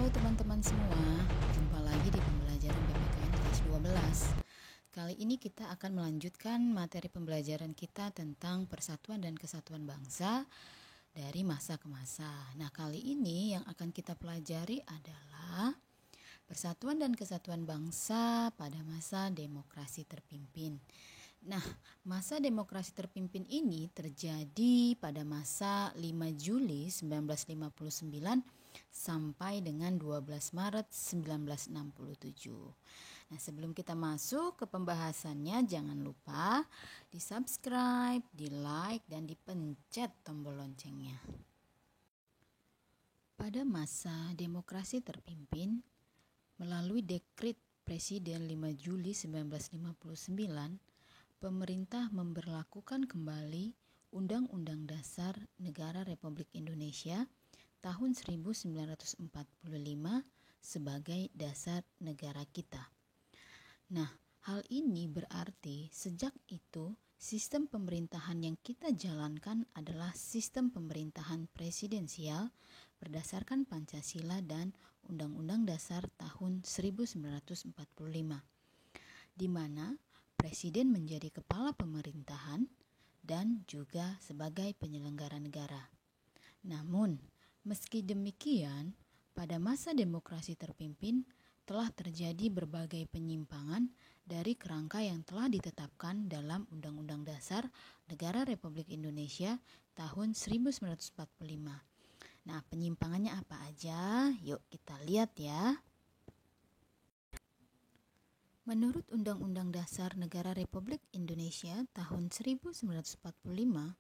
Halo teman-teman semua, jumpa lagi di pembelajaran PPKN kelas 12. Kali ini kita akan melanjutkan materi pembelajaran kita tentang persatuan dan kesatuan bangsa dari masa ke masa. Nah, kali ini yang akan kita pelajari adalah persatuan dan kesatuan bangsa pada masa demokrasi terpimpin. Nah, masa demokrasi terpimpin ini terjadi pada masa 5 Juli 1959 sampai dengan 12 Maret 1967. Nah, sebelum kita masuk ke pembahasannya, jangan lupa di-subscribe, di-like, dan dipencet tombol loncengnya. Pada masa demokrasi terpimpin, melalui dekret Presiden 5 Juli 1959, pemerintah memberlakukan kembali Undang-Undang Dasar Negara Republik Indonesia tahun 1945 sebagai dasar negara kita. Nah, hal ini berarti sejak itu sistem pemerintahan yang kita jalankan adalah sistem pemerintahan presidensial berdasarkan Pancasila dan Undang-Undang Dasar tahun 1945, di mana Presiden menjadi kepala pemerintahan dan juga sebagai penyelenggara negara. Namun, meski demikian, pada masa demokrasi terpimpin telah terjadi berbagai penyimpangan dari kerangka yang telah ditetapkan dalam Undang-Undang Dasar Negara Republik Indonesia tahun 1945. Nah, penyimpangannya apa aja? Yuk kita lihat ya. Menurut Undang-Undang Dasar Negara Republik Indonesia tahun 1945,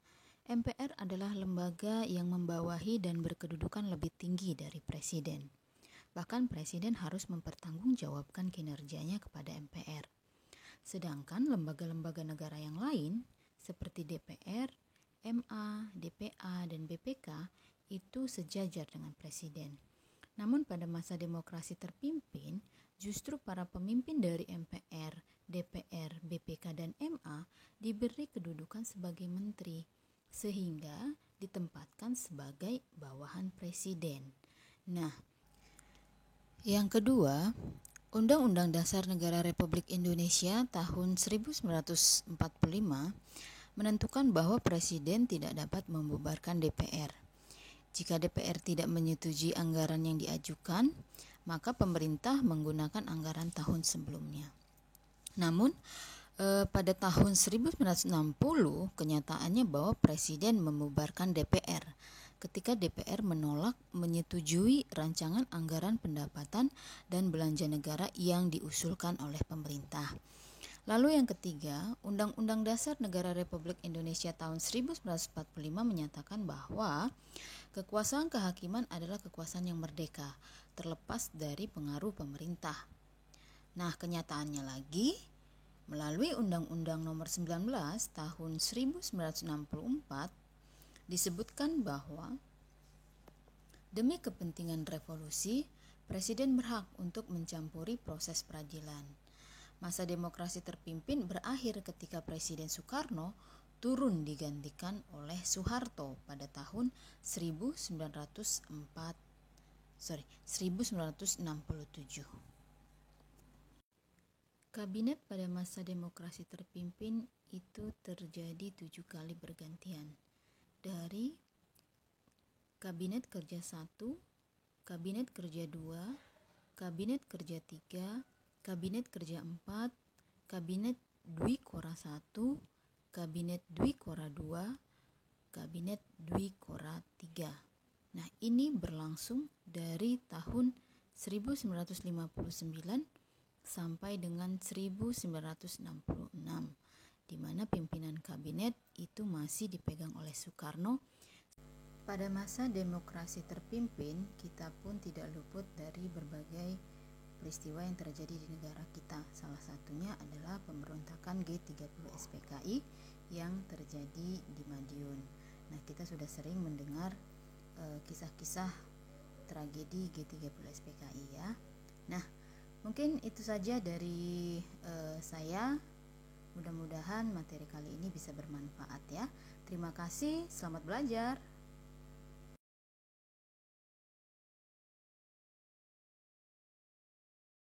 MPR adalah lembaga yang membawahi dan berkedudukan lebih tinggi dari Presiden. Bahkan Presiden harus mempertanggungjawabkan kinerjanya kepada MPR. Sedangkan lembaga-lembaga negara yang lain seperti DPR, MA, DPA, dan BPK itu sejajar dengan Presiden. Namun pada masa demokrasi terpimpin, justru para pemimpin dari MPR, DPR, BPK, dan MA diberi kedudukan sebagai menteri, sehingga ditempatkan sebagai bawahan presiden. Nah, yang kedua, Undang-Undang Dasar Negara Republik Indonesia tahun 1945 menentukan bahwa presiden tidak dapat membubarkan DPR. Jika DPR tidak menyetujui anggaran yang diajukan, maka pemerintah menggunakan anggaran tahun sebelumnya. Namun, pada tahun 1960, kenyataannya bahwa Presiden membubarkan DPR ketika DPR menolak menyetujui rancangan anggaran pendapatan dan belanja negara yang diusulkan oleh pemerintah. Lalu yang ketiga, Undang-Undang Dasar Negara Republik Indonesia tahun 1945 menyatakan bahwa kekuasaan kehakiman adalah kekuasaan yang merdeka, terlepas dari pengaruh pemerintah. Nah, kenyataannya lagi, melalui Undang-Undang Nomor 19 tahun 1964 disebutkan bahwa demi kepentingan revolusi, Presiden berhak untuk mencampuri proses peradilan. Masa demokrasi terpimpin berakhir ketika Presiden Soekarno turun digantikan oleh Soeharto pada tahun 1967. Kabinet pada masa demokrasi terpimpin itu terjadi 7 kali bergantian, dari Kabinet Kerja 1, Kabinet Kerja 2, Kabinet Kerja 3, Kabinet Kerja 4, Kabinet Dwi Kora 1, Kabinet Dwi Kora 2, Kabinet Dwi Kora 3. Nah, ini berlangsung dari tahun 1959 sampai dengan 1966, di mana pimpinan kabinet itu masih dipegang oleh Soekarno. Pada masa demokrasi terpimpin, kita pun tidak luput dari berbagai peristiwa yang terjadi di negara kita. Salah satunya adalah pemberontakan G30 SPKI yang terjadi di Madiun. Nah, kita sudah sering mendengar kisah-kisah tragedi G30 SPKI ya. Nah, mungkin itu saja dari saya. Mudah-mudahan materi kali ini bisa bermanfaat ya. Terima kasih, selamat belajar.